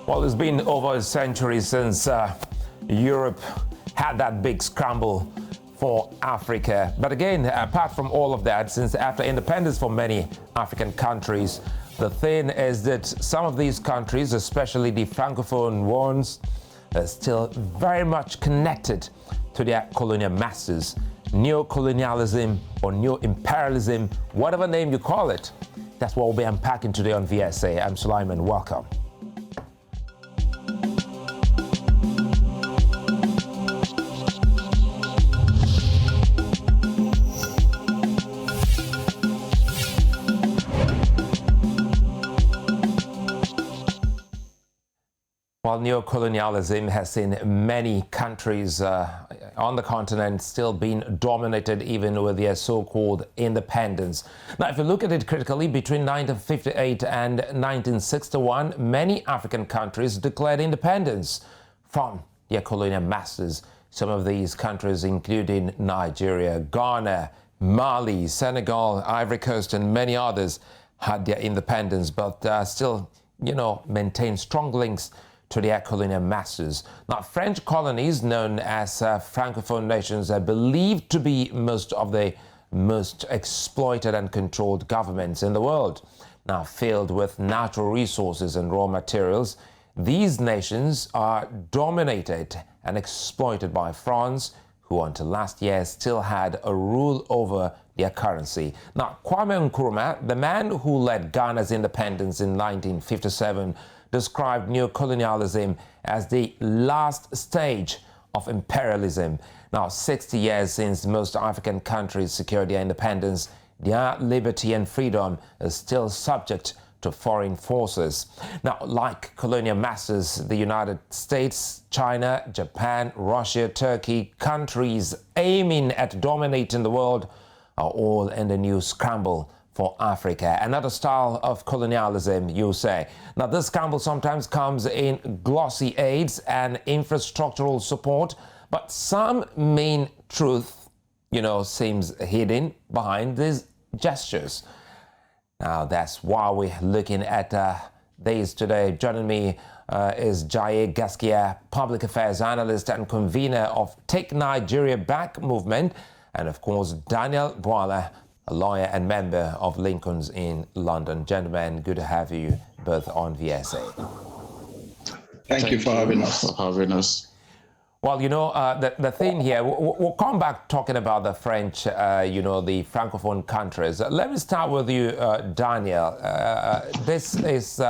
Well, it's been over a century since Europe had that big scramble for Africa. But again, apart from all of that, since after independence for many African countries, the thing is that some of these countries, especially the Francophone ones, are still very much connected to their colonial masters. Neocolonialism or neo-imperialism, whatever name you call it, that's what we'll be unpacking today on VSA. I'm Sulaiman. Welcome. While neocolonialism has seen many countries on the continent still being dominated even with their so-called independence. Now, if you look at it critically, between 1958 and 1961, many African countries declared independence from their colonial masters. Some of these countries, including Nigeria, Ghana, Mali, Senegal, Ivory Coast, and many others, had their independence, but still, maintain strong links to their colonial masters. Now, French colonies, known as Francophone nations, are believed to be most of the most exploited and controlled governments in the world. Now, filled with natural resources and raw materials, these nations are dominated and exploited by France, who until last year still had a rule over their currency. Now, Kwame Nkrumah, the man who led Ghana's independence in 1957, described neocolonialism as the last stage of imperialism. Now, 60 years since most African countries secured their independence, their liberty and freedom is still subject to foreign forces. Now, like colonial masters, the United States, China, Japan, Russia, Turkey, countries aiming at dominating the world are all in the new scramble for Africa. Another style of colonialism, you say. Now, this scramble sometimes comes in glossy aids and infrastructural support, but some main truth, seems hidden behind these gestures. Now, that's why we're looking at these today. Joining me is Jaiye Gaskia, public affairs analyst and convener of Take Nigeria Back movement, and of course, Daniel Bwala, a lawyer and member of Lincoln's in London. Gentlemen, good to have you both on VSA. Thank you for having us. Well, the thing here, we'll come back talking about the French, the Francophone countries. Let me start with you, Daniel. This is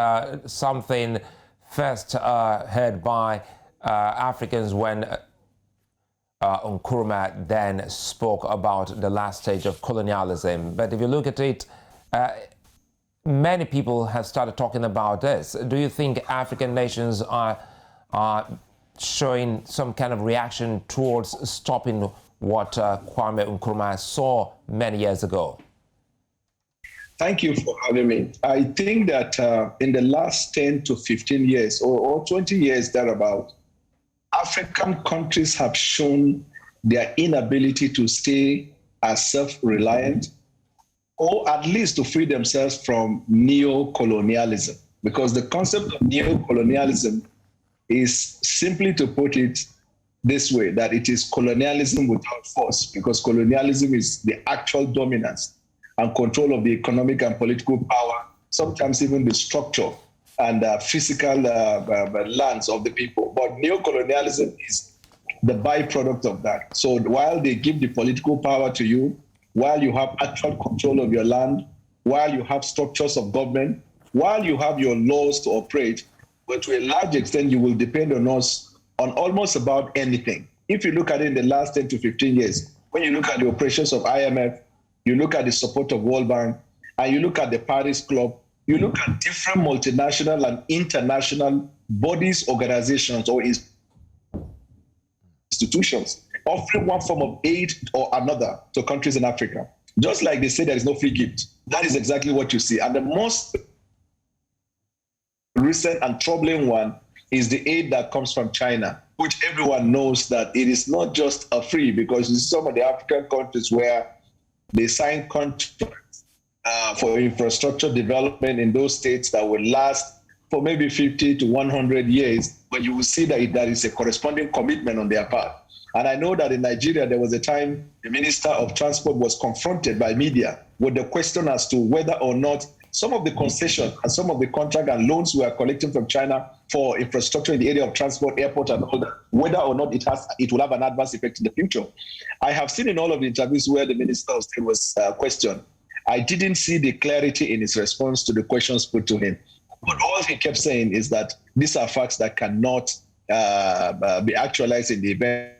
something first heard by Africans when Nkrumah then spoke about the last stage of colonialism. But if you look at it, many people have started talking about this. Do you think African nations are showing some kind of reaction towards stopping what Kwame Nkrumah saw many years ago? Thank you for having me. I think that in the last 10 to 15 years or 20 years thereabout, African countries have shown their inability to stay as self-reliant, or at least to free themselves from neo-colonialism. Because the concept of neo-colonialism is, simply to put it this way, that it is colonialism without force, because colonialism is the actual dominance and control of the economic and political power, sometimes even the structure and physical lands of the people. But neocolonialism is the byproduct of that. So while they give the political power to you, while you have actual control of your land, while you have structures of government, while you have your laws to operate, but to a large extent, you will depend on us on almost about anything. If you look at it in the last 10 to 15 years, when you look at the operations of IMF, you look at the support of World Bank, and you look at the Paris Club, you look at different multinational and international bodies, organizations, or institutions offering one form of aid or another to countries in Africa. Just like they say there is no free gift. That is exactly what you see. And the most recent and troubling one is the aid that comes from China, which everyone knows that it is not just a free, because in some of the African countries where they sign contracts for infrastructure development in those states that will last for maybe 50 to 100 years, but you will see that there is a corresponding commitment on their part. And I know that in Nigeria, there was a time the Minister of Transport was confronted by media with the question as to whether or not some of the concessions and some of the contract and loans we are collecting from China for infrastructure in the area of transport, airport, and all that, whether or not it will have an adverse effect in the future. I have seen in all of the interviews where the Minister of State was questioned, I didn't see the clarity in his response to the questions put to him. But all he kept saying is that these are facts that cannot be actualized in the event.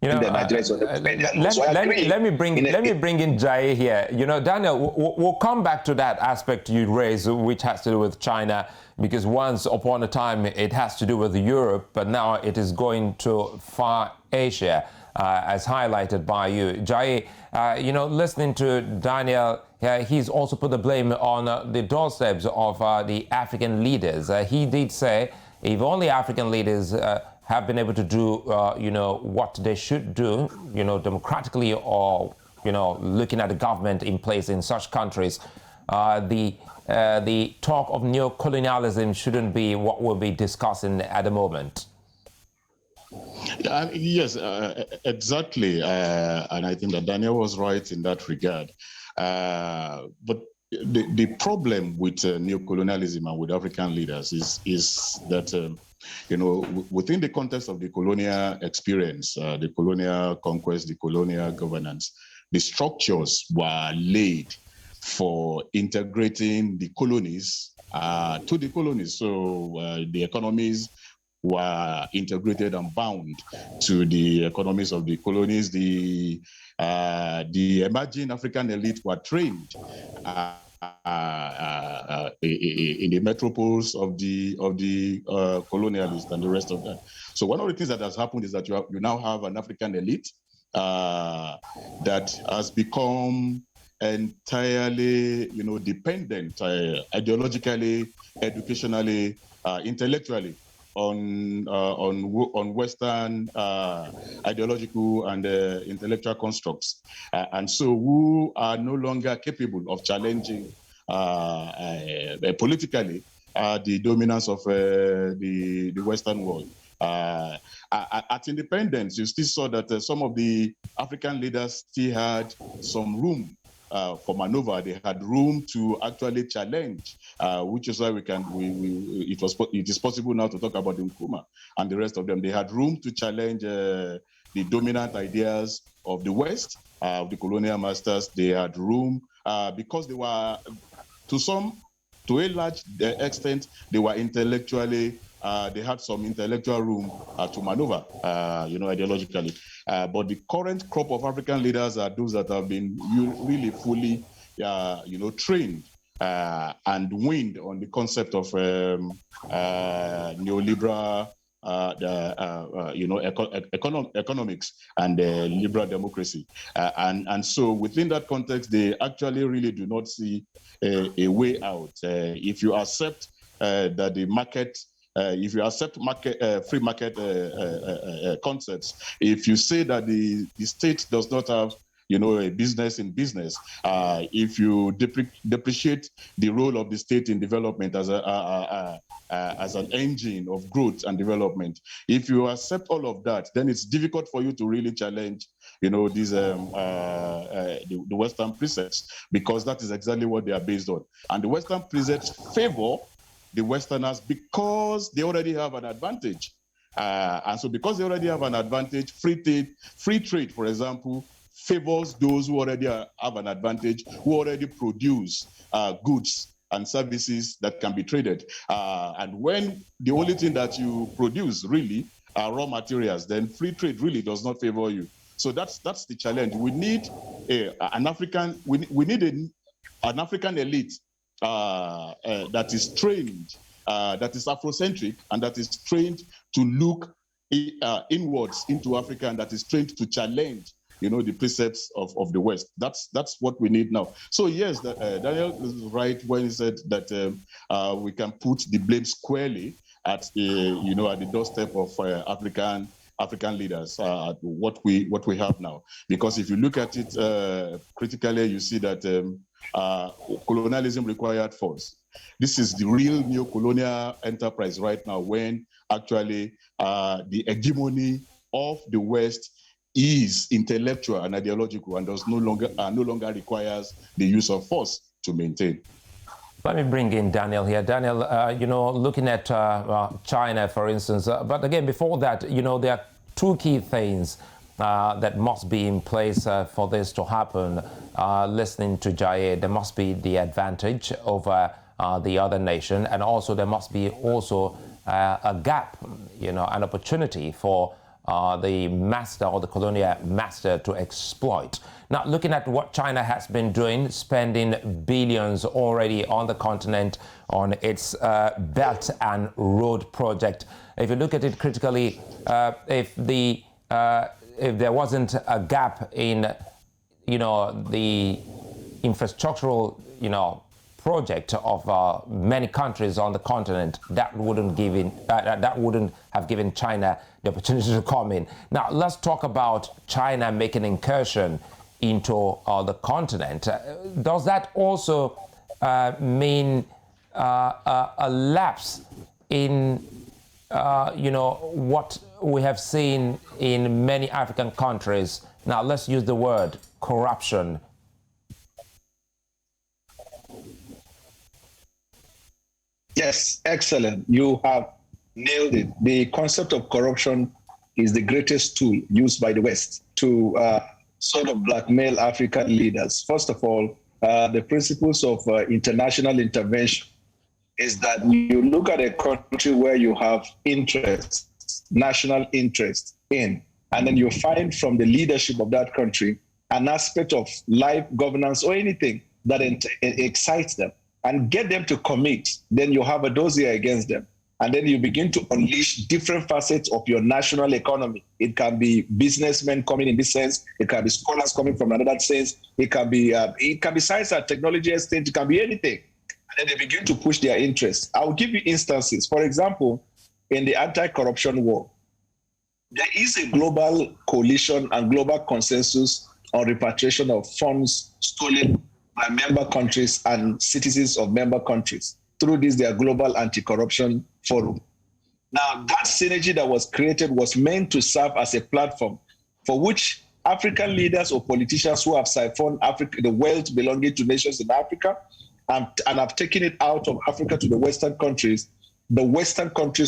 You know, let me bring in Jaiye here. You know, Daniel, we'll come back to that aspect you raised, which has to do with China, because once upon a time it has to do with Europe, but now it is going to Far Asia, as highlighted by you. Jaiye, you know, listening to Daniel, he's also put the blame on the doorsteps of the African leaders. He did say, if only African leaders have been able to do, you know, what they should do, you know, democratically, or, you know, looking at the government in place in such countries, the talk of neocolonialism shouldn't be what we'll be discussing at the moment. Yes, exactly. And I think that Daniel was right in that regard. But the problem with neocolonialism and with African leaders is that, you know, within the context of the colonial experience, the colonial conquest, the colonial governance, the structures were laid for integrating the colonies to the colonies. So the economies were integrated and bound to the economies of the colonies. The emerging African elite were trained in the metropoles of the colonialists and the rest of that. So one of the things that has happened is that you now have an African elite that has become entirely, you know, dependent ideologically, educationally, intellectually on Western ideological and intellectual constructs, and so who are no longer capable of challenging politically the dominance of the Western world. At independence, you still saw that some of the African leaders still had some room for maneuver. They had room to actually challenge, which is why it is possible now to talk about the Nkrumah and the rest of them. They had room to challenge the dominant ideas of the West, of the colonial masters. They had room because they were, to a large extent, they were intellectually, they had some intellectual room to maneuver, you know, ideologically. But the current crop of African leaders are those that have been really fully, you know, trained and weaned on the concept of neoliberal, you know, economics and liberal democracy. And so within that context, they actually really do not see a way out. If you accept that the market, if you accept free market concepts, if you say that the state does not have, you know, a business in business, if you depreciate the role of the state in development as an engine of growth and development, if you accept all of that, then it's difficult for you to really challenge, you know, these the Western precepts, because that is exactly what they are based on. And the Western precepts favor the Westerners because they already have an advantage. And so because they already have an advantage, free trade, for example, favors those who already have an advantage, who already produce goods and services that can be traded. And when the only thing that you produce really are raw materials, then free trade really does not favor you. So that's the challenge. We need an African elite that is trained, that is Afrocentric, and that is trained to look inwards into Africa, and that is trained to challenge, you know, the precepts of the West. That's what we need now. So yes, Daniel is right when he said that we can put the blame squarely at you know, at the doorstep of African leaders, what we have now. Because if you look at it critically, you see that colonialism required force. This is the real neo-colonial enterprise right now, when actually the hegemony of the West is intellectual and ideological and no longer requires the use of force to maintain. Let me bring in Daniel here. Daniel, looking at China, for instance, but again, before that, there are two key things that must be in place for this to happen. Listening to Jaiye, there must be the advantage over the other nation, and also there must be also a gap, an opportunity for the master or the colonial master to exploit. Now, looking at what China has been doing, spending billions already on the continent on its Belt and Road project. If you look at it critically, if there wasn't a gap in, the infrastructural, project of many countries on the continent, that wouldn't have given China the opportunity to come in. Now, let's talk about China making an incursion into the continent. Does that also mean a lapse in what we have seen in many African countries? Now, let's use the word corruption. Yes, excellent. You have nailed it. The concept of corruption is the greatest tool used by the West to sort of blackmail African leaders. First of all, the principles of international intervention is that you look at a country where you have interest, national interest in, and then you find from the leadership of that country an aspect of life, governance, or anything that excites them, and get them to commit. Then you have a dossier against them. And then you begin to unleash different facets of your national economy. It can be businessmen coming in this sense. It can be scholars coming from another sense. It can be science and technology estate. It can be anything. And then they begin to push their interests. I will give you instances. For example, in the anti-corruption war, there is a global coalition and global consensus on repatriation of funds stolen by member countries and citizens of member countries. Through this, their global anti-corruption forum. Now, that synergy that was created was meant to serve as a platform for which African leaders or politicians who have siphoned the wealth belonging to nations in Africa and have taken it out of Africa to the Western countries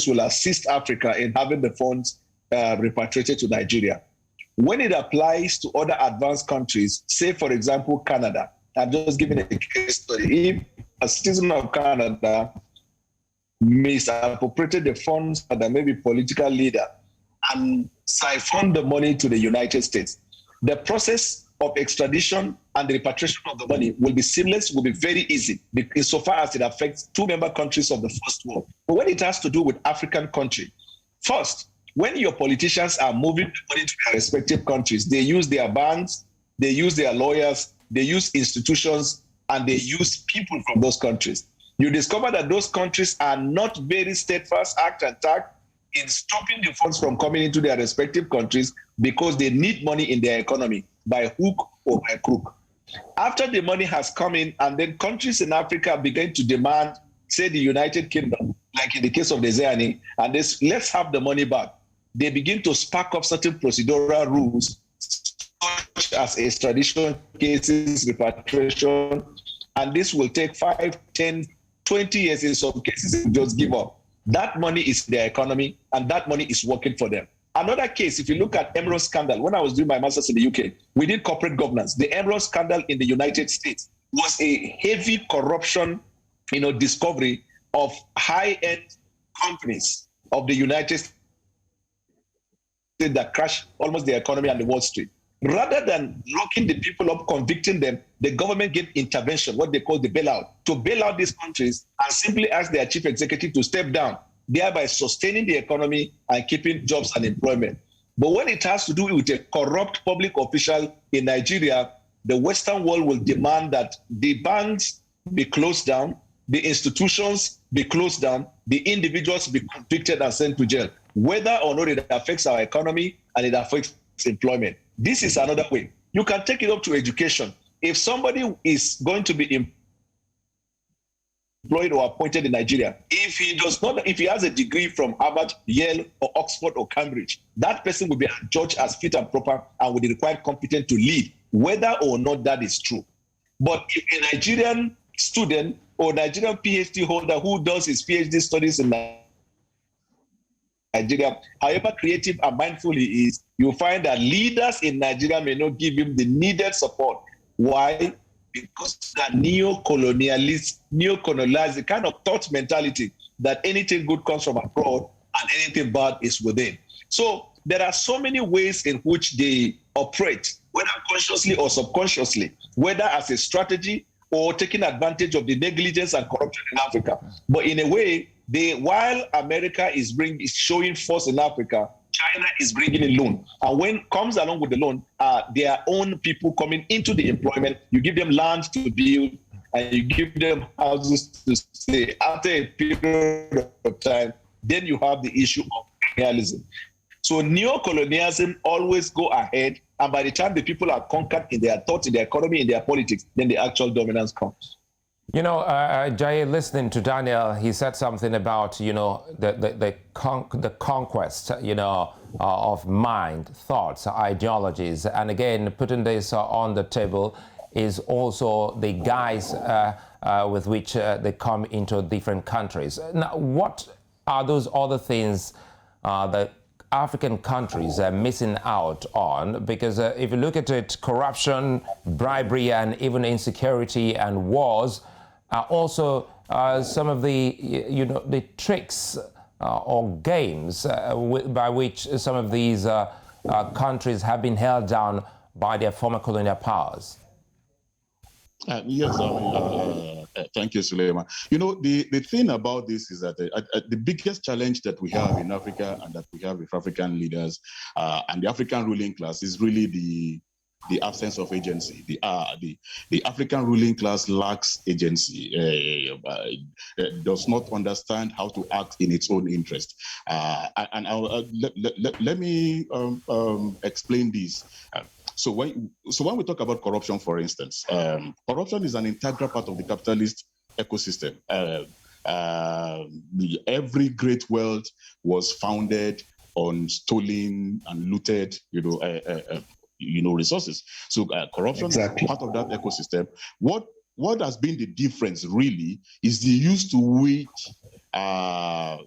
will assist Africa in having the funds repatriated to Nigeria. When it applies to other advanced countries, say, for example, Canada, I'm just giving a case study. If a citizen of Canada misappropriated the funds of the maybe political leader and siphoned the money to the United States, the process of extradition and the repatriation of the money will be seamless, will be very easy, insofar as it affects two member countries of the first world. But when it has to do with African country, first, when your politicians are moving money to their respective countries, they use their banks, they use their lawyers, they use institutions, and they use people from those countries. You discover that those countries are not very steadfast, act and tact in stopping the funds from coming into their respective countries because they need money in their economy by hook or by crook. After the money has come in, and then countries in Africa begin to demand, say the United Kingdom, like in the case of the ZANI, and this, let's have the money back. They begin to spark up certain procedural rules, such as extradition cases, repatriation, and this will take 5, 10, 20 years in some cases, just give up. That money is their economy, and that money is working for them. Another case, if you look at Emerald scandal, when I was doing my master's in the UK, we did corporate governance. The Emerald scandal in the United States was a heavy corruption, discovery of high-end companies of the United States that crashed almost the economy and the Wall Street. Rather than locking the people up, convicting them, the government gave intervention, what they call the bailout, to bail out these countries and simply ask their chief executive to step down, thereby sustaining the economy and keeping jobs and employment. But when it has to do with a corrupt public official in Nigeria, the Western world will demand that the banks be closed down, the institutions be closed down, the individuals be convicted and sent to jail, whether or not it affects our economy and it affects employment. This is another way. You can take it up to education. if somebody is going to be employed or appointed in Nigeria, if he has a degree from Harvard, Yale, or Oxford or Cambridge, that person will be judged as fit and proper and will be required competent to lead, whether or not that is true. But if a Nigerian student or Nigerian PhD holder who does his PhD studies in Nigeria, however creative and mindful he is, you'll find that leaders in Nigeria may not give him the needed support. Why? Because that neocolonialist, the kind of thought mentality that anything good comes from abroad and anything bad is within. So there are so many ways in which they operate, whether consciously or subconsciously, whether as a strategy or taking advantage of the negligence and corruption in Africa. But in a way, while America is showing force in Africa, China is bringing in loan. And when comes along with the loan, their own people coming into the employment, you give them land to build, and you give them houses to stay. After a period of time, then you have the issue of colonialism. So neocolonialism always go ahead, and by the time the people are conquered in their thoughts, in their economy, in their politics, then the actual dominance comes. You know, Jaiye, listening to Daniel, he said something about, you know, the conquest, you know, of mind, thoughts, ideologies. And again, putting this on the table is also the guise with which they come into different countries. Now, what are those other things that African countries are missing out on? Because if you look at it, corruption, bribery, and even insecurity and wars are also some of the, you know, the tricks or games by which some of these countries have been held down by their former colonial powers. Yes, thank you, Suleiman. You know, the thing about this is that the biggest challenge that we have in Africa and that we have with African leaders and the African ruling class is really the absence of agency. The African ruling class lacks agency, does not understand how to act in its own interest. Let me explain this. So when we talk about corruption, for instance, corruption is an integral part of the capitalist ecosystem. Every great wealth was founded on stolen and looted, resources. So corruption is part of that ecosystem. What has been the difference really is the use to which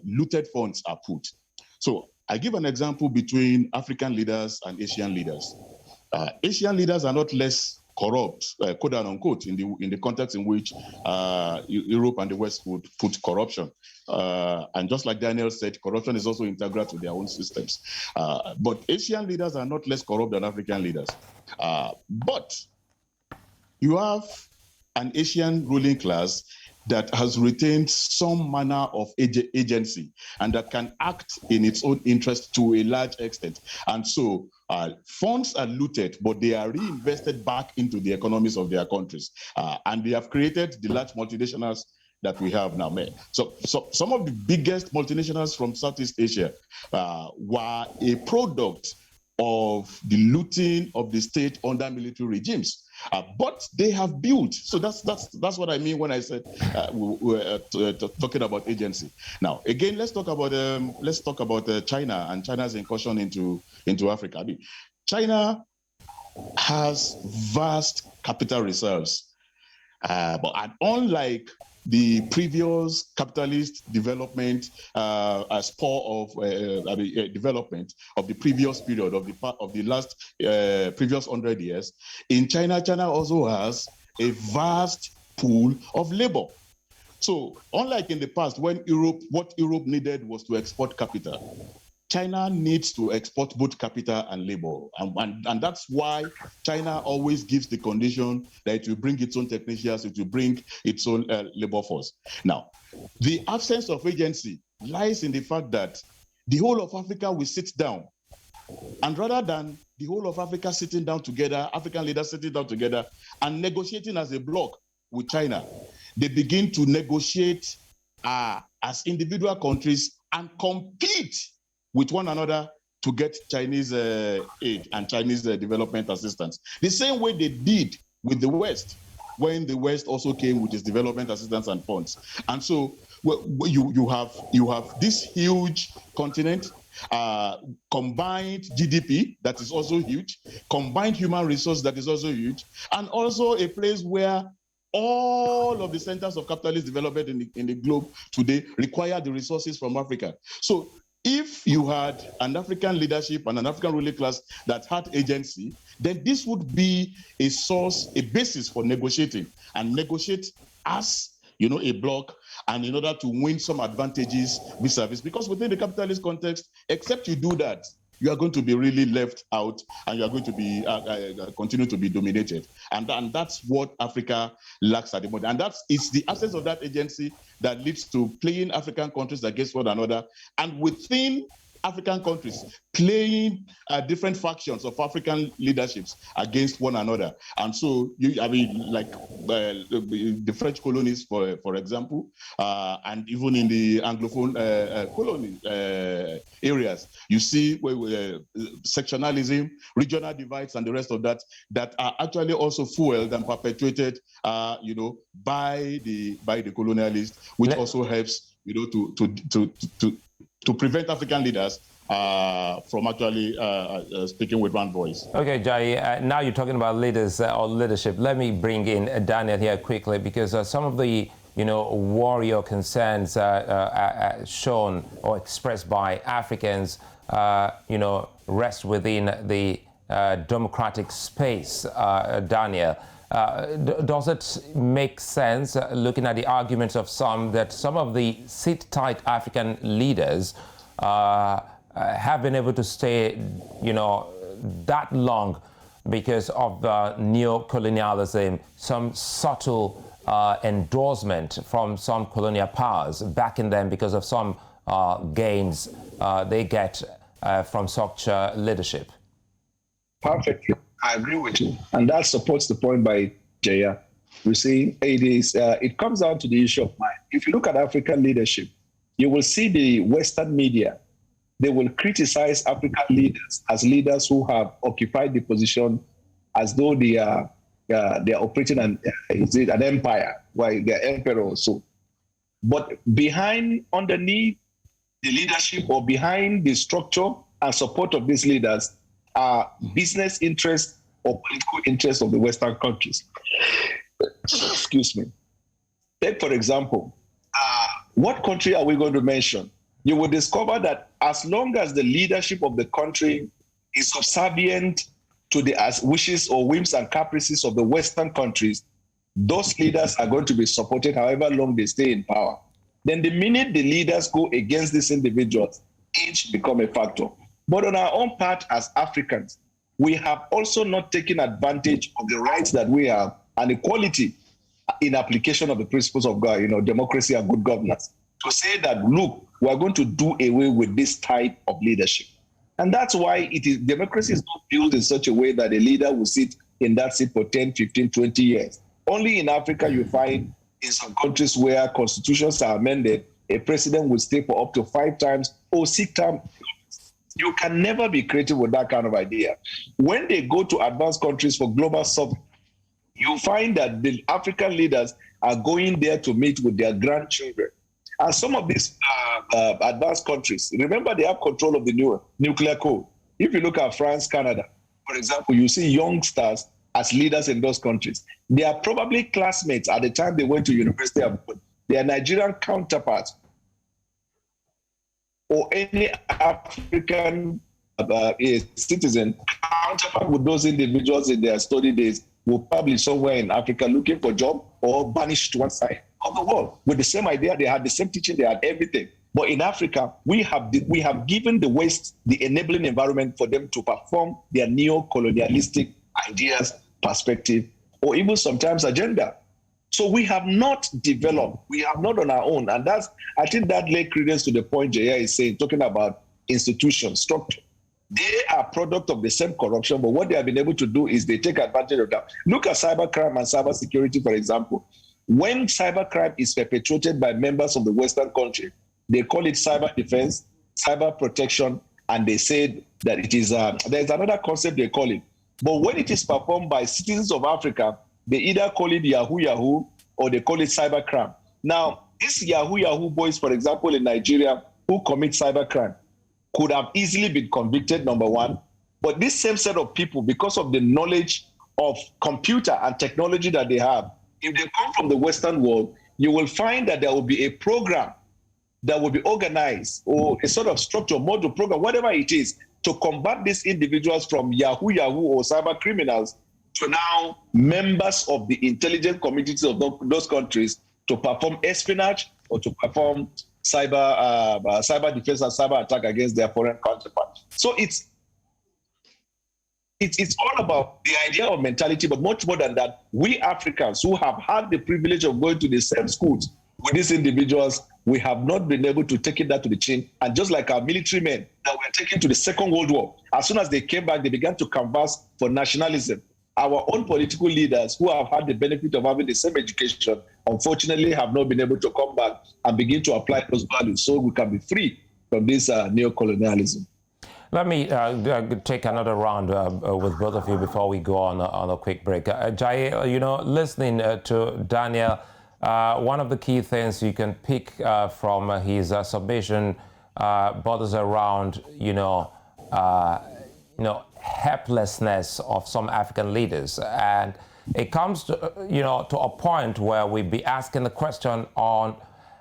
looted funds are put. So I give an example between African leaders and Asian leaders. Asian leaders are not less corrupt, quote unquote, in the context in which Europe and the West would put corruption. And just like Daniel said, corruption is also integral to their own systems. But Asian leaders are not less corrupt than African leaders. But you have an Asian ruling class that has retained some manner of agency and that can act in its own interest to a large extent. And so funds are looted, but they are reinvested back into the economies of their countries. And they have created the large multinationals that we have now. So some of the biggest multinationals from Southeast Asia were a product of the looting of the state under military regimes. But they have built. So that's what I mean when I said we're talking about agency. Now, again, let's talk about China and China's incursion into Africa. I mean, China has vast capital reserves, but unlike the previous capitalist development, spur of development of the previous period of the last previous 100 years, in China also has a vast pool of labor. So unlike in the past, when what Europe needed was to export capital, China needs to export both capital and labor. And that's why China always gives the condition that it will bring its own technicians, it will bring its own labor force. Now, the absence of agency lies in the fact that the whole of Africa will sit down. And rather than the whole of Africa sitting down together, African leaders sitting down together and negotiating as a bloc with China, they begin to negotiate as individual countries and compete with one another to get Chinese aid and Chinese development assistance. The same way they did with the West, when the West also came with its development assistance and funds. And so you have this huge continent, combined GDP that is also huge, combined human resource that is also huge, and also a place where all of the centers of capitalist development in the globe today require the resources from Africa. So if you had an African leadership and an African ruling class that had agency, then this would be a source, a basis for negotiating, and negotiate as, you know, a bloc, and in order to win some advantages vis-a-vis. Because within the capitalist context, except you do that, you are going to be really left out, and you are going to be continue to be dominated. And that's what Africa lacks at the moment. And it's the absence of that agency that leads to playing African countries against one another, and within African countries playing different factions of African leaderships against one another. And so, like the French colonies, for example, and even in the Anglophone colony areas, you see sectionalism, regional divides, and the rest of that are actually also fueled and perpetuated, by the colonialists, which also helps, to prevent African leaders from actually speaking with one voice. Okay, Jaiye, now you're talking about leaders or leadership. Let me bring in Daniel here quickly, because some of the, warrior concerns shown or expressed by Africans, rest within the democratic space. Daniel, does it make sense, looking at the arguments of some, that some of the sit-tight African leaders have been able to stay, that long because of neocolonialism, some subtle endorsement from some colonial powers backing them because of some gains they get from such leadership? Perfectly. I agree with you. And that supports the point by Jaiye. You see, it comes down to the issue of mind. If you look at African leadership, you will see the Western media. They will criticize African leaders as leaders who have occupied the position as though they are operating an empire, while they're emperor also. But underneath the leadership, or behind the structure and support of these leaders, are business interests or political interests of the Western countries. Excuse me. Take, for example, what country are we going to mention? You will discover that as long as the leadership of the country is subservient to the wishes or whims and caprices of the Western countries, those leaders are going to be supported however long they stay in power. Then the minute the leaders go against these individuals, age become a factor. But on our own part as Africans, we have also not taken advantage of the rights that we have and equality in application of the principles of God, democracy and good governance, to say that, look, we're going to do away with this type of leadership. And that's why democracy is not built in such a way that a leader will sit in that seat for 10, 15, 20 years. Only in Africa you find in some countries where constitutions are amended, a president will stay for up to 5 times or 6 times. You can never be creative with that kind of idea. When they go to advanced countries for global sovereignty, you find that the African leaders are going there to meet with their grandchildren. And some of these advanced countries, remember, they have control of the nuclear code. If you look at France, Canada, for example, you see youngsters as leaders in those countries. They are probably classmates at the time they went to university. They are Nigerian counterparts, or any African citizen counterpart with those individuals in their study days will probably somewhere in Africa looking for a job or banished to one side of the world. With the same idea, they had the same teaching, they had everything. But in Africa, we have given the West the enabling environment for them to perform their neo-colonialistic ideas, perspective, or even sometimes agenda. So we have not developed, we have not on our own. And I think that lays credence to the point Jaiye is saying, talking about institutions, structure. They are product of the same corruption, but what they have been able to do is they take advantage of that. Look at cybercrime and cybersecurity, for example. When cybercrime is perpetrated by members of the Western country, they call it cyber defense, cyber protection, and they say that it is, there's another concept they call it. But when it is performed by citizens of Africa, They either call it Yahoo Yahoo or they call it cybercrime. Now, these Yahoo Yahoo boys, for example, in Nigeria, who commit cybercrime, could have easily been convicted, number one. But this same set of people, because of the knowledge of computer and technology that they have, if they come from the Western world, you will find that there will be a program that will be organized, or a sort of structure, model program, whatever it is, to combat these individuals from Yahoo Yahoo or cyber criminals to now members of the intelligence communities of those countries to perform espionage or to perform cyber defense and cyber attack against their foreign counterparts. So it's all about the idea of mentality, but much more than that, we Africans who have had the privilege of going to the same schools with these individuals, we have not been able to take it that to the chin. And just like our military men that were taken to the Second World War, as soon as they came back, they began to canvass for nationalism. Our own political leaders who have had the benefit of having the same education, unfortunately, have not been able to come back and begin to apply those values so we can be free from this neocolonialism. Let me take another round with both of you before we go on a quick break. Jaiye, you know, listening to Daniel, one of the key things you can pick from his submission borders around, helplessness of some African leaders, and it comes to to a point where we be asking the question on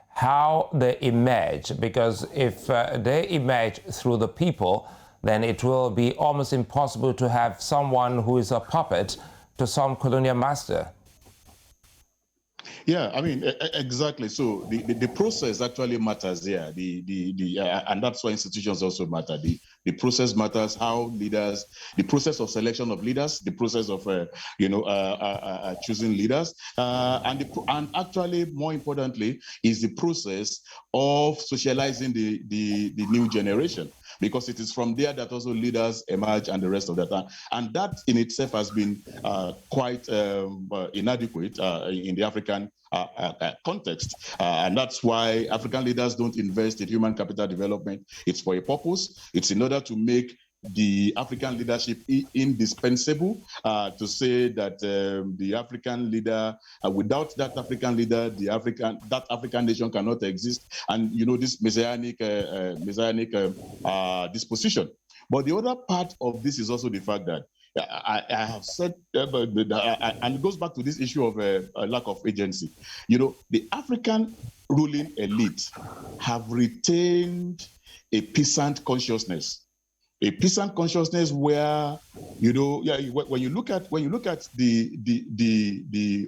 how they emerge, because if they emerge through the people, then it will be almost impossible to have someone who is a puppet to some colonial master. Yeah, I mean, exactly. So the process actually matters here. And that's why institutions also matter. The process matters. How leaders, the process of selection of leaders, the process of choosing leaders, and actually more importantly is the process of socializing the new generation, because it is from there that also leaders emerge and the rest of that. And that in itself has been quite inadequate in the African context. And that's why African leaders don't invest in human capital development. It's for a purpose. It's in order to make the African leadership indispensable, to say that the African leader, without that African leader, that African nation cannot exist. And this messianic disposition. But the other part of this is also the fact that I have said, and it goes back to this issue of a lack of agency. The African ruling elite have retained a peasant consciousness. A peasant consciousness where, when you look at the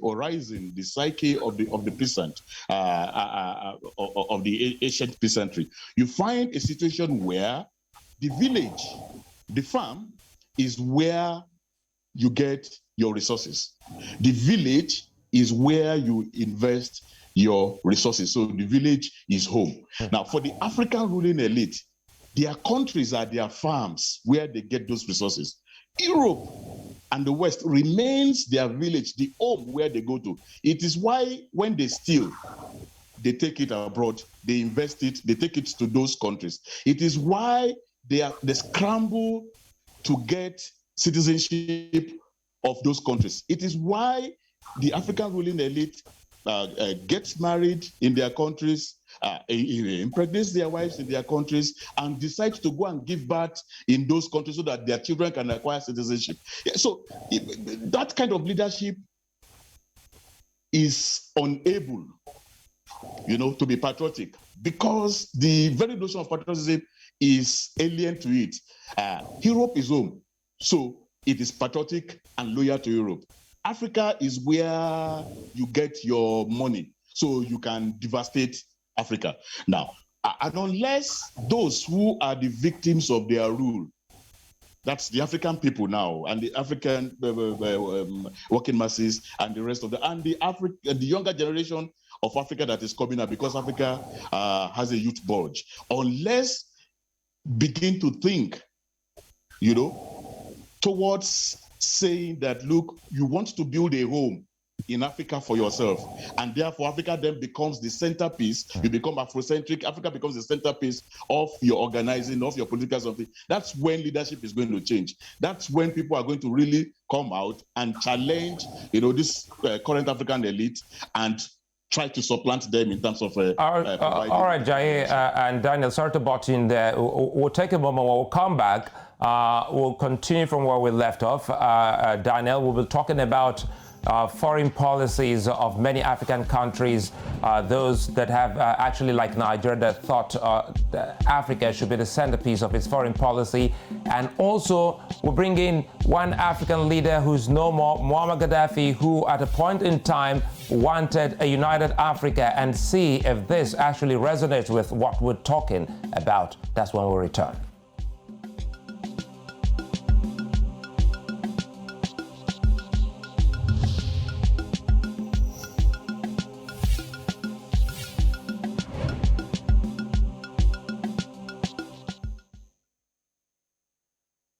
horizon, the psyche of the peasant, of the ancient peasantry, you find a situation where the village, the farm, is where you get your resources. The village is where you invest your resources. So the village is home. Now, for the African ruling elite, their countries are their farms where they get those resources. Europe and the West remains their village, the home where they go to. It is why when they steal, they take it abroad, they invest it, they take it to those countries. It is why they scramble to get citizenship of those countries. It is why the African ruling elite gets married in their countries, impregnates their wives in their countries, and decides to go and give birth in those countries so that their children can acquire citizenship. So that kind of leadership is unable, to be patriotic, because the very notion of patriotism is alien to it. Europe is home, so it is patriotic and loyal to Europe. Africa is where you get your money, so you can devastate Africa. Now, and unless those who are the victims of their rule, that's the African people now, and the African working masses, and the rest of and the younger generation of Africa that is coming up, because Africa has a youth bulge. Unless begin to think, towards saying that, look, you want to build a home in Africa for yourself. And therefore, Africa then becomes the centerpiece. You become Afrocentric. Africa becomes the centerpiece of your organizing, of your political something. That's when leadership is going to change. That's when people are going to really come out and challenge, this current African elite and try to supplant them in terms of all right, Jaiye and Daniel, sorry to butt in there. We'll take a moment. We'll come back. We'll continue from where we left off. Daniel, we'll be talking about foreign policies of many African countries, those that have actually, like Nigeria, that thought that Africa should be the centerpiece of its foreign policy. And also, we'll bring in one African leader who's no more, Muammar Gaddafi, who at a point in time wanted a united Africa, and see if this actually resonates with what we're talking about. That's when we return.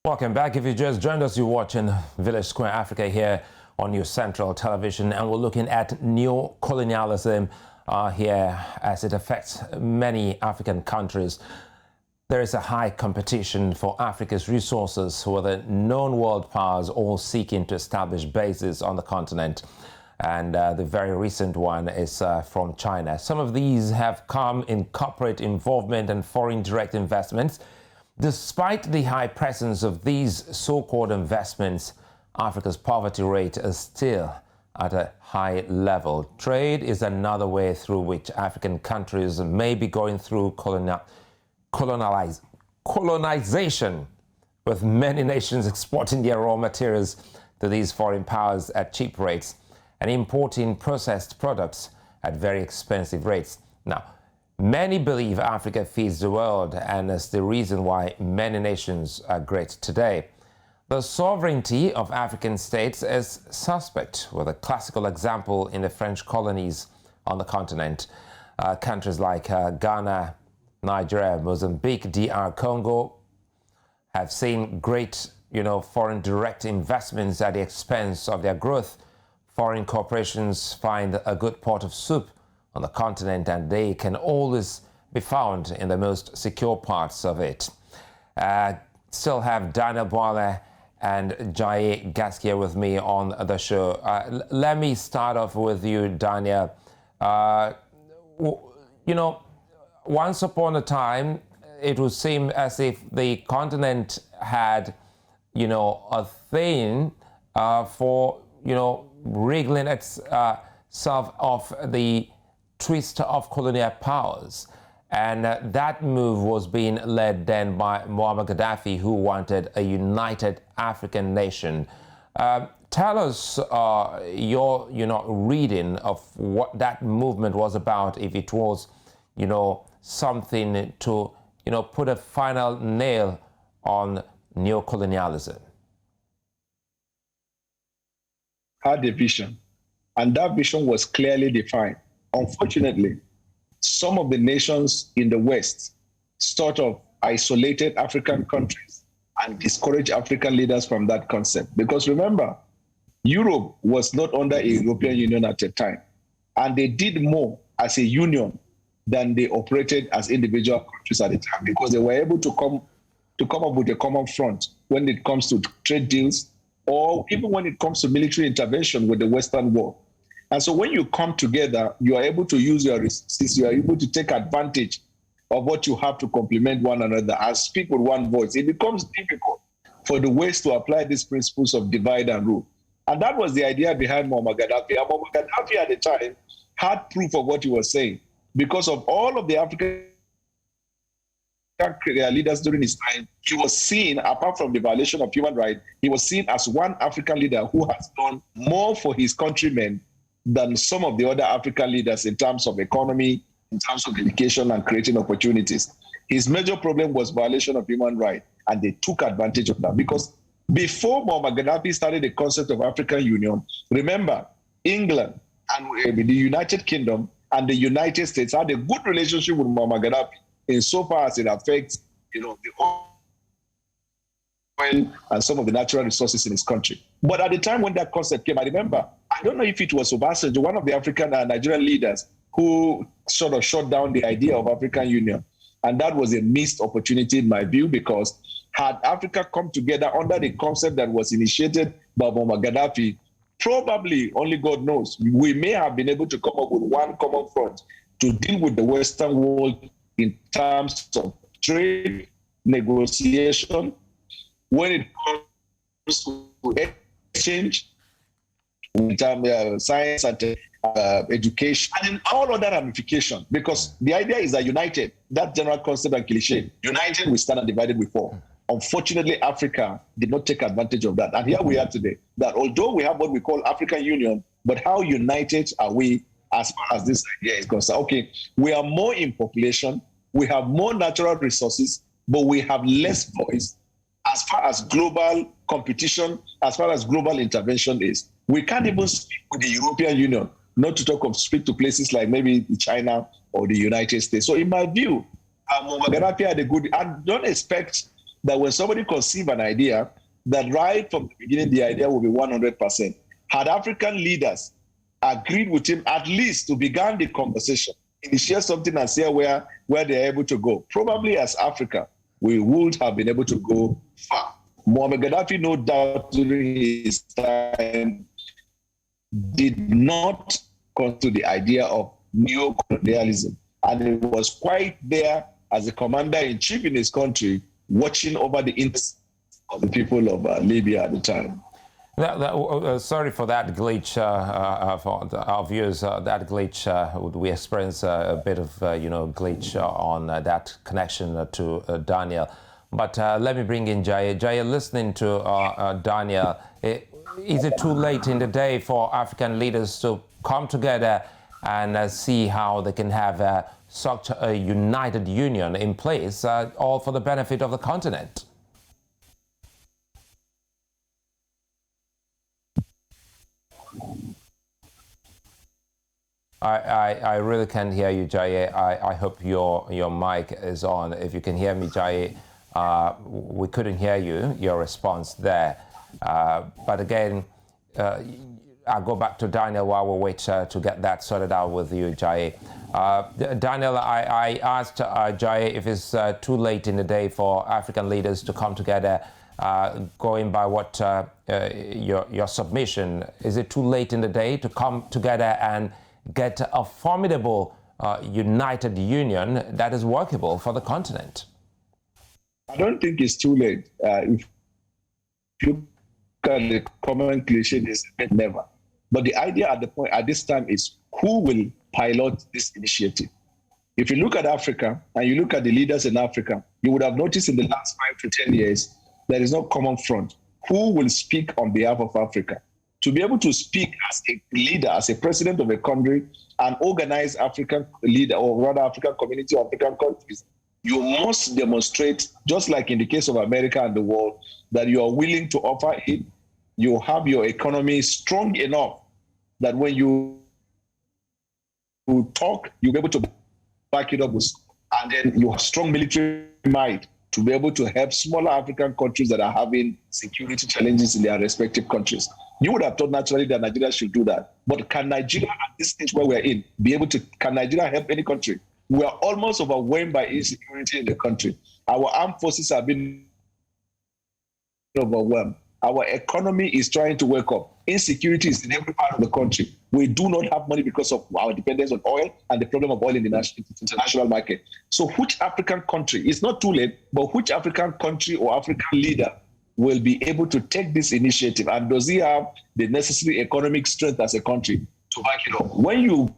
Welcome back. If you just joined us, you're watching Village Square Africa here on your Central Television, and we're looking at neocolonialism here as it affects many African countries. There is a high competition for Africa's resources, with the known world powers all seeking to establish bases on the continent. And the very recent one is from China. Some of these have come in corporate involvement and foreign direct investments. Despite the high presence of these so-called investments, Africa's poverty rate is still at a high level. Trade is another way through which African countries may be going through colonization, with many nations exporting their raw materials to these foreign powers at cheap rates and importing processed products at very expensive rates. Now, many believe Africa feeds the world and is the reason why many nations are great today. The sovereignty of African states is suspect, with a classical example in the French colonies on the continent. Countries like Ghana, Nigeria, Mozambique, DR Congo have seen great, foreign direct investments at the expense of their growth. Foreign corporations find a good pot of soup on the continent, and they can always be found in the most secure parts of it. Still have Daniel Bwala and Jaiye Gaskia with me on the show. Let me start off with you, Daniel. Once upon a time, it would seem as if the continent had, a thing for, wriggling itself off the twist of colonial powers. And that move was being led then by Muammar Gaddafi, who wanted a united African nation. Tell us your reading of what that movement was about, if it was, something to, put a final nail on neocolonialism. Had a vision, and that vision was clearly defined. Unfortunately, some of the nations in the West sort of isolated African countries and discouraged African leaders from that concept. Because remember, Europe was not under a European Union at the time, and they did more as a union than they operated as individual countries at the time, because they were able to come up with a common front when it comes to trade deals, or even when it comes to military intervention with the Western world. And so when you come together, you are able to use your resources, you are able to take advantage of what you have to complement one another and speak with one voice. It becomes difficult for the West to apply these principles of divide and rule. And that was the idea behind Muammar Gaddafi. And Muammar Gaddafi at the time had proof of what he was saying, because of all of the African leaders during his time. He was seen, apart from the violation of human rights, he was seen as one African leader who has done more for his countrymen than some of the other African leaders in terms of economy, in terms of education and creating opportunities. His major problem was violation of human rights, and they took advantage of that. Because before Muammar Gaddafi started the concept of African Union, remember, England and the United Kingdom and the United States had a good relationship with Muammar Gaddafi insofar as it affects, the oil and some of the natural resources in his country. But at the time when that concept came, I remember, I don't know if it was Obasanjo, one of the African and Nigerian leaders, who sort of shut down the idea of African Union. And that was a missed opportunity in my view, because had Africa come together under the concept that was initiated by Muammar Gaddafi, probably, only God knows, we may have been able to come up with one common front to deal with the Western world in terms of trade, negotiation, when it comes to exchange, in terms of science and education, and in all other ramifications. Because the idea is that united, that general concept and cliche, united we stand and divided we fall. Unfortunately, Africa did not take advantage of that. And here we are today, that although we have what we call African Union, but how united are we as far as this idea is concerned? Okay, we are more in population, we have more natural resources, but we have less voice as far as global competition, as far as global intervention is. We can't even speak with the European Union, not to talk of speak to places like maybe China or the United States. So in my view, Muammar Gaddafi had a good, and don't expect that when somebody conceives an idea, that right from the beginning, the idea will be 100%. Had African leaders agreed with him, at least to begin the conversation, initiate something and see where they're able to go, probably as Africa, we would have been able to go far. Muammar Gaddafi, no doubt, during his time, did not come to the idea of neocolonialism. And he was quite there as a commander-in-chief in his country, watching over the interests of the people of Libya at the time. Sorry for that glitch, for our viewers. That glitch, we experienced a bit of, glitch on that connection to Daniel. But let me bring in Jaiye. Jaiye, listening to Daniel, is it too late in the day for African leaders to come together and see how they can have such a united union in place, all for the benefit of the continent? I really can't hear you, Jaiye. I hope your mic is on. If you can hear me, Jaiye, we couldn't hear your response there. But again, I'll go back to Daniel while we wait to get that sorted out with you, Jaiye. Daniel, I asked Jaiye if it's too late in the day for African leaders to come together, going by what your submission. Is it too late in the day to come together and get a formidable united union that is workable for the continent? I don't think it's too late. If you look at the common cliche, is never. But the idea at this time is who will pilot this initiative. If you look at Africa and you look at the leaders in Africa, you would have noticed in the last 5 to 10 years, there is no common front. Who will speak on behalf of Africa? To be able to speak as a leader, as a president of a country, and organize African leader, or rather African community or African countries, you must demonstrate, just like in the case of America and the world, that you are willing to offer it. You have your economy strong enough that when you talk, you'll be able to back it up with, and then you have strong military might to be able to help smaller African countries that are having security challenges in their respective countries. You would have thought naturally that Nigeria should do that. But can Nigeria, at this stage where we're in, can Nigeria help any country? We are almost overwhelmed by insecurity in the country. Our armed forces have been overwhelmed. Our economy is trying to wake up. Insecurity is in every part of the country. We do not have money because of our dependence on oil and the problem of oil in the international market. So which African country, it's not too late, but which African country or African leader will be able to take this initiative? And does he have the necessary economic strength as a country to back it up? When you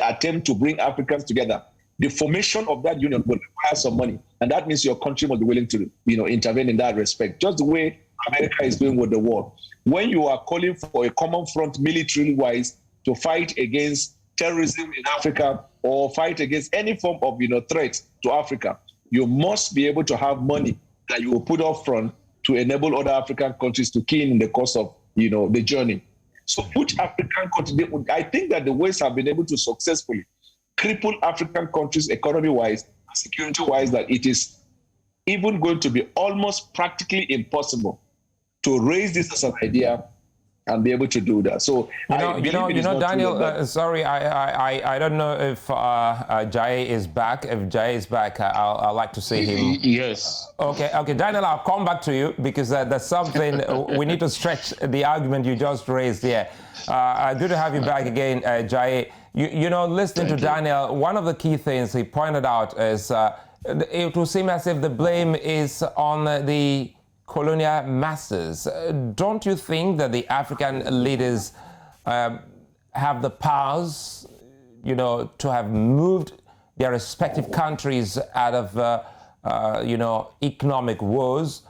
attempt to bring Africans together, the formation of that union will require some money. And that means your country must be willing to intervene in that respect, just the way America is doing with the war. When you are calling for a common front militarily-wise to fight against terrorism in Africa or fight against any form of threat to Africa, you must be able to have money that you will put up front to enable other African countries to key in the course of the journey. So which African country, I think that the West have been able to successfully cripple African countries economy-wise, security-wise, that it is even going to be almost practically impossible to raise this as an idea and be able to do that. So Daniel. Sorry, I don't know if Jaiye is back. If Jaiye is back, I'd like to see him. Yes. Okay, Daniel, I'll come back to you because there's something we need to stretch the argument you just raised here. Good to have you back again, Jaiye. Listening to Daniel, one of the key things he pointed out is it will seem as if the blame is on the colonial masters. Don't you think that the African leaders have the powers, to have moved their respective countries out of, economic woes?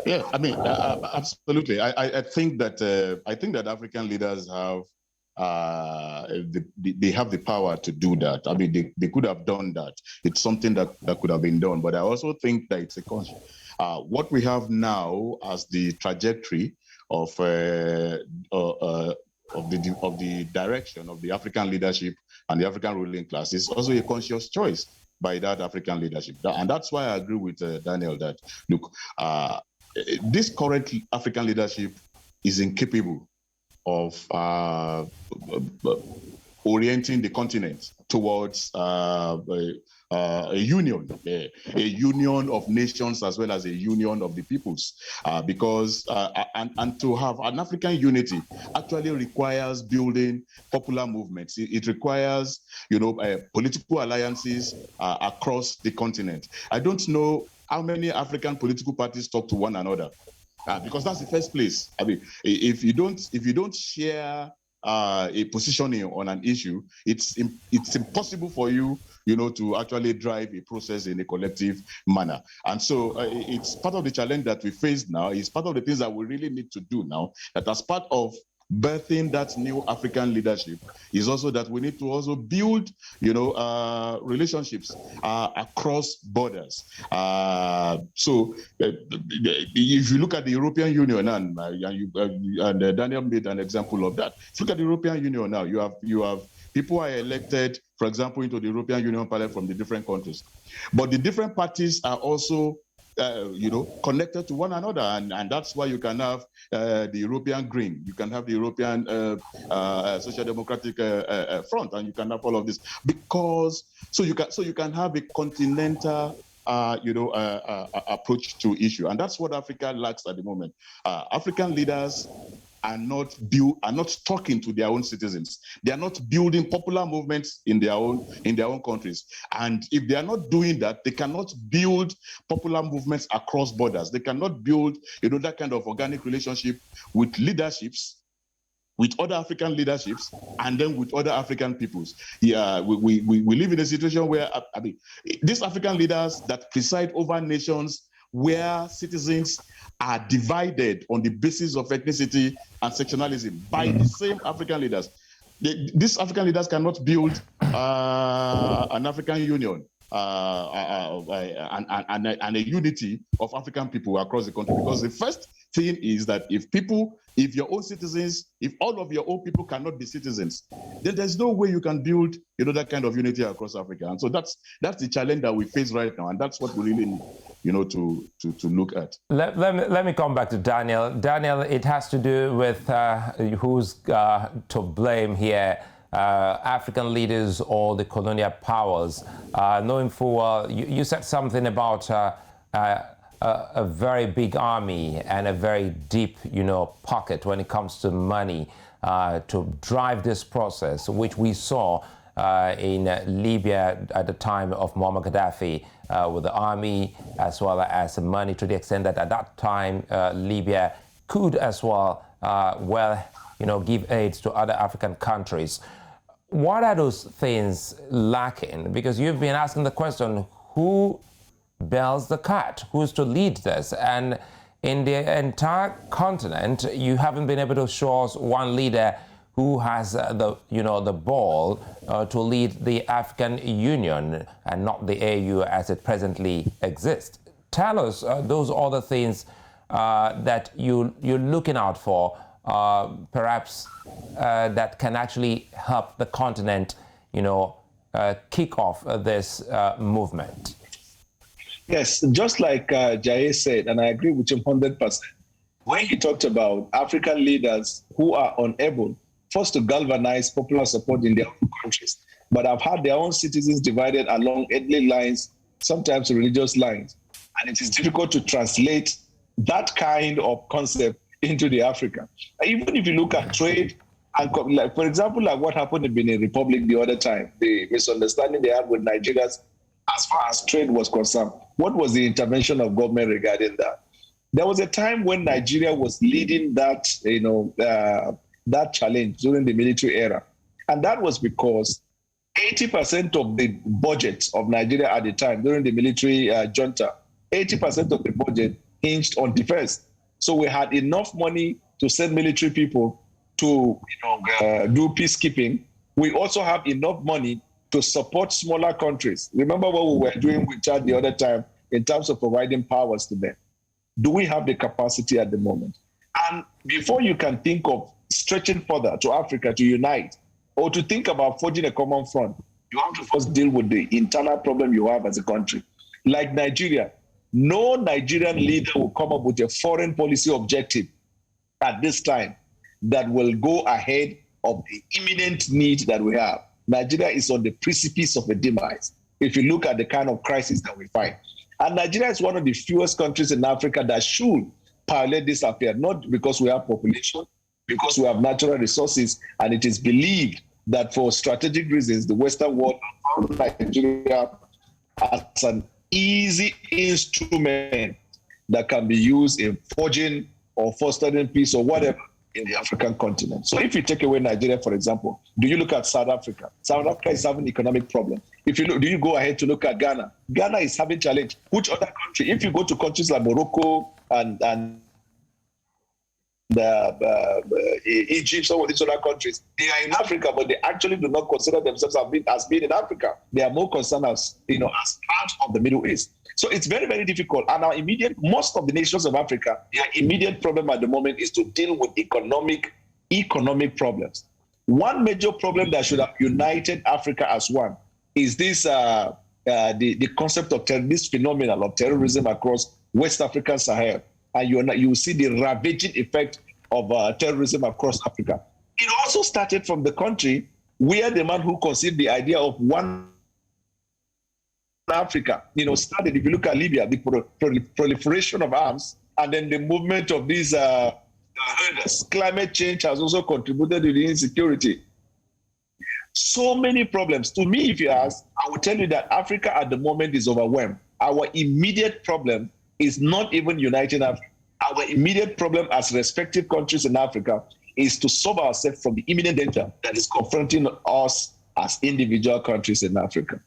Yeah, I mean, absolutely. I think that African leaders have they have the power to do that. I mean, they could have done that. It's something that could have been done. But I also think that it's a conscious. What we have now as the trajectory of the direction of the African leadership and the African ruling class is also a conscious choice by that African leadership. And that's why I agree with Daniel that, look, this current African leadership is incapable of orienting the continent towards a union of nations as well as a union of the peoples, because and to have an African unity actually requires building popular movements. It requires, political alliances across the continent. I don't know how many African political parties talk to one another, because that's the first place. I mean, if you don't share a positioning on an issue, it's impossible for you, to actually drive a process in a collective manner. And so it's part of the challenge that we face now. It's part of the things that we really need to do now, that as part of birthing that new African leadership is also that we need to also build, relationships across borders. So if you look at the European Union, and Daniel made an example of that. If you look at the European Union now, you have people are elected, for example, into the European Union Parliament from the different countries, but the different parties are also connected to one another, and that's why you can have the European Green, you can have the European Social Democratic Front, and you can have all of this, because so you can have a continental approach to issue, and that's what Africa lacks at the moment. African leaders are not talking to their own citizens. They are not building popular movements in their own countries. And if they are not doing that, they cannot build popular movements across borders. They cannot build, that kind of organic relationship with leaderships, with other African leaderships, and then with other African peoples. Yeah, we live in a situation where, these African leaders that preside over nations where citizens are divided on the basis of ethnicity and sectionalism by the same African leaders. These African leaders cannot build an African union and a unity of African people across the country, because the first thing is that if your own citizens, if all of your own people cannot be citizens, then there's no way you can build, that kind of unity across Africa. And so that's the challenge that we face right now, and that's what we really need, to look at. Let me come back to Daniel. Daniel, it has to do with who's to blame here. African leaders or the colonial powers, knowing full well, you said something about a very big army and a very deep, pocket when it comes to money to drive this process, which we saw in Libya at the time of Muammar Gaddafi, with the army as well as money, to the extent that at that time Libya could as well, give aids to other African countries. What are those things lacking? Because you've been asking the question, who bells the cat? Who's to lead this? And in the entire continent, you haven't been able to show us one leader who has the ball to lead the African Union and not the AU as it presently exists. Tell us those other things that you're looking out for, perhaps that can actually help the continent, kick off this movement. Yes, just like Jaiye said, and I agree with him 100%, when he talked about African leaders who are unable, first, to galvanize popular support in their own countries, but have had their own citizens divided along ethnic lines, sometimes religious lines. And it is difficult to translate that kind of concept into the Africa. Even if you look at trade, and like, for example, like what happened in Benin Republic the other time, the misunderstanding they had with Nigerians as far as trade was concerned. What was the intervention of government regarding that? There was a time when Nigeria was leading that, that challenge during the military era. And that was because 80% of the budget of Nigeria at the time during the military junta, 80% of the budget hinged on defense. So we had enough money to send military people to do peacekeeping. We also have enough money to support smaller countries. Remember what we were doing with Chad the other time in terms of providing powers to them. Do we have the capacity at the moment? And before you can think of stretching further to Africa to unite or to think about forging a common front, you have to first deal with the internal problem you have as a country. Like Nigeria, no Nigerian leader will come up with a foreign policy objective at this time that will go ahead of the imminent need that we have. Nigeria is on the precipice of a demise if you look at the kind of crisis that we find. And Nigeria is one of the fewest countries in Africa that should pilot this affair, not because we have population, because we have natural resources, and it is believed that for strategic reasons, the Western world found Nigeria as an easy instrument that can be used in forging or fostering peace or whatever in the African continent. So if you take away Nigeria, for example, do you look at South Africa? South Africa is having economic problem. If you look, do you go ahead to look at Ghana? Ghana is having challenge. Which other country? If you go to countries like Morocco and Egypt, some of these other countries, they are in Africa, but they actually do not consider themselves as being in Africa. They are more concerned as part of the Middle East. So it's very, very difficult. And most of the nations of Africa, their immediate problem at the moment is to deal with economic problems. One major problem that should have united Africa as one is this the concept of this phenomenon of terrorism across West African Sahel. And you see the ravaging effect of terrorism across Africa. It also started from the country where the man who conceived the idea of one Africa, started. If you look at Libya, the proliferation of arms, and then the movement of these herders. Climate change has also contributed to the insecurity. So many problems. To me, if you ask, I will tell you that Africa at the moment is overwhelmed. Our immediate problem is not even uniting Africa. Our immediate problem as respective countries in Africa is to solve ourselves from the imminent danger that is confronting us as individual countries in Africa.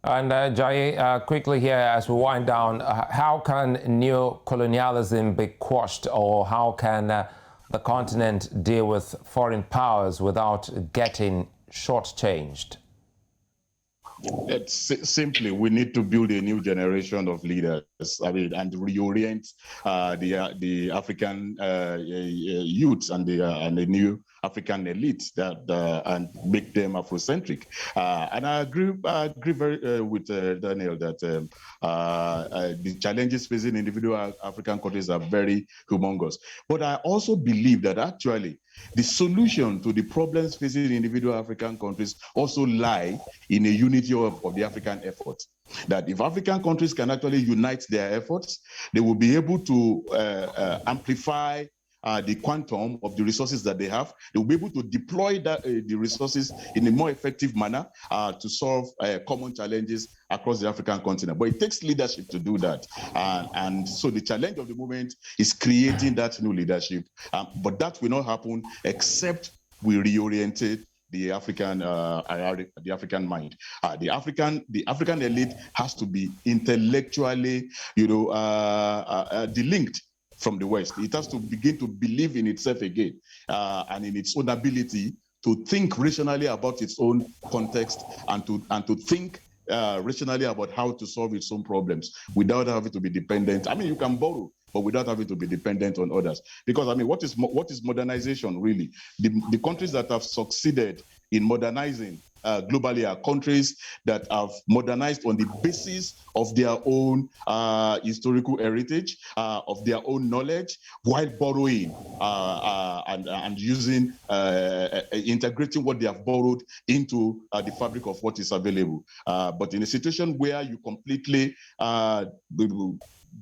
And Jaiye, quickly here as we wind down, how can neocolonialism be quashed, or how can the continent deal with foreign powers without getting shortchanged? It's simply, we need to build a new generation of leaders, and reorient the African youths and the new African elite and make them Afrocentric. And I agree very with Daniel that the challenges facing individual African countries are very humongous. But I also believe that actually the solution to the problems facing individual African countries also lie in a unity of the African effort. That if African countries can actually unite their efforts, they will be able to amplify the quantum of the resources that they have. They will be able to deploy the resources in a more effective manner to solve common challenges across the African continent. But it takes leadership to do that. And so the challenge of the moment is creating that new leadership. But that will not happen except we reorientate the African mind. The African elite has to be intellectually, delinked from the West. It has to begin to believe in itself again and in its own ability to think rationally about its own context and to think rationally about how to solve its own problems without having to be dependent. I mean, you can borrow, but without having to be dependent on others. Because I mean, what is modernization really? The countries that have succeeded in modernizing globally are countries that have modernized on the basis of their own historical heritage, of their own knowledge, while borrowing and using, integrating what they have borrowed into the fabric of what is available. But in a situation where you completely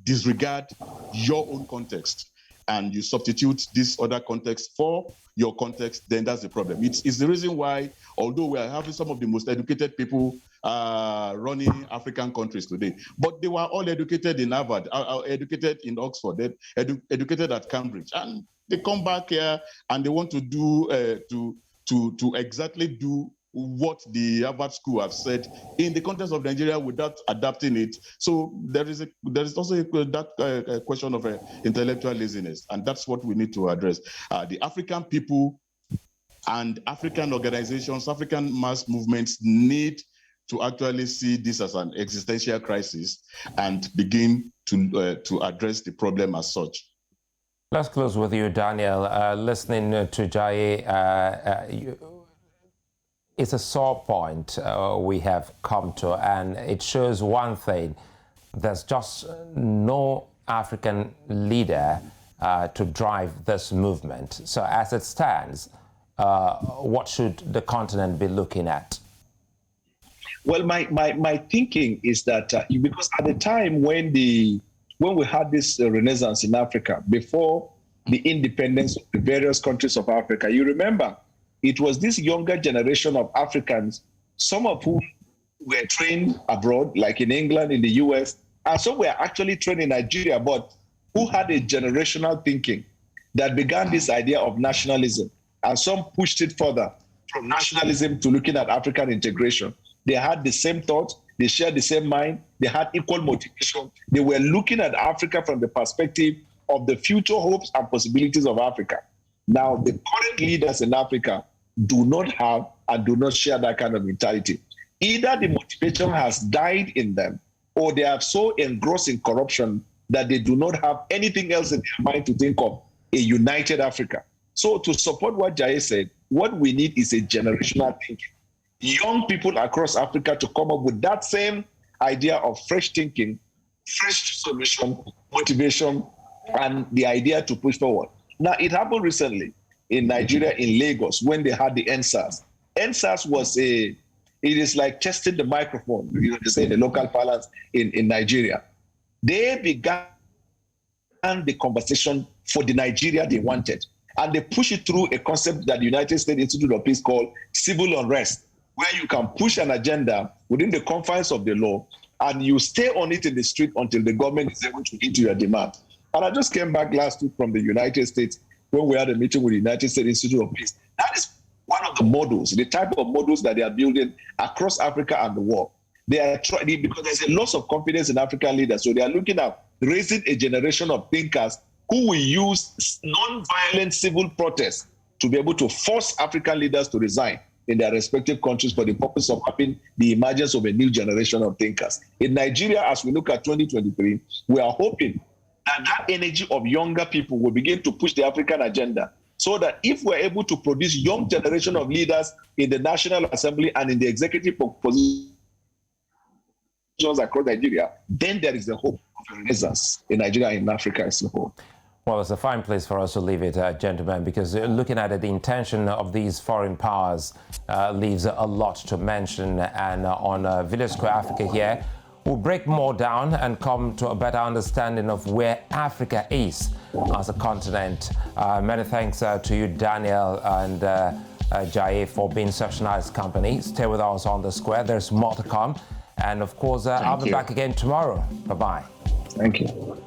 disregard your own context, and you substitute this other context for your context, then that's the problem. It's the reason why, although we are having some of the most educated people running African countries today, but they were all educated in Harvard, educated in Oxford, educated at Cambridge, and they come back here and they want to do to exactly do what the Harvard School have said in the context of Nigeria without adapting it. So there is also that question of intellectual laziness, and that's what we need to address. The African people and African organizations, African mass movements need to actually see this as an existential crisis and begin to address the problem as such. Let's close with you, Daniel. Listening to Jaiye, it's a sore point we have come to, and it shows one thing: there's just no African leader to drive this movement. So as it stands, what should the continent be looking at? Well, my thinking is that because at the time when we had this renaissance in Africa, before the independence of the various countries of Africa, you remember, it was this younger generation of Africans, some of whom were trained abroad, like in England, in the US, and some were actually trained in Nigeria, but who had a generational thinking that began this idea of nationalism. And some pushed it further from nationalism to looking at African integration. They had the same thought, they shared the same mind, they had equal motivation. They were looking at Africa from the perspective of the future hopes and possibilities of Africa. Now, the current leaders in Africa do not have and do not share that kind of mentality. Either the motivation has died in them, or they are so engrossed in corruption that they do not have anything else in their mind to think of a united Africa. So to support what Jaiye said, what we need is a generational thinking. Young people across Africa to come up with that same idea of fresh thinking, fresh solution, motivation, and the idea to push forward. Now, it happened recently in Nigeria, in Lagos, when they had the NSAS. NSAS was it is like testing the microphone, they say the local parlance in Nigeria. They began the conversation for the Nigeria they wanted. And they push it through a concept that the United States Institute of Peace called civil unrest, where you can push an agenda within the confines of the law, and you stay on it in the street until the government is able to meet your demand. And I just came back last week from the United States when we had a meeting with the United States Institute of Peace. That is one of the models, the type of models that they are building across Africa and the world. They are trying, because there's a loss of confidence in African leaders. So they are looking at raising a generation of thinkers who will use non-violent civil protests to be able to force African leaders to resign in their respective countries for the purpose of having the emergence of a new generation of thinkers. In Nigeria, as we look at 2023, we are hoping that energy of younger people will begin to push the African agenda, so that if we're able to produce young generation of leaders in the National Assembly and in the executive positions across Nigeria, then there is the hope of a renaissance in Nigeria and in Africa as a whole. Well, it's a fine place for us to leave it, gentlemen, because looking at it, the intention of these foreign powers leaves a lot to mention. And on Village Square Africa here, we'll break more down and come to a better understanding of where Africa is as a continent. Many thanks to you, Daniel and Jaiye, for being such nice company. Stay with us on the square. There's more to come. And of course, I'll be back again tomorrow. Bye-bye. Thank you.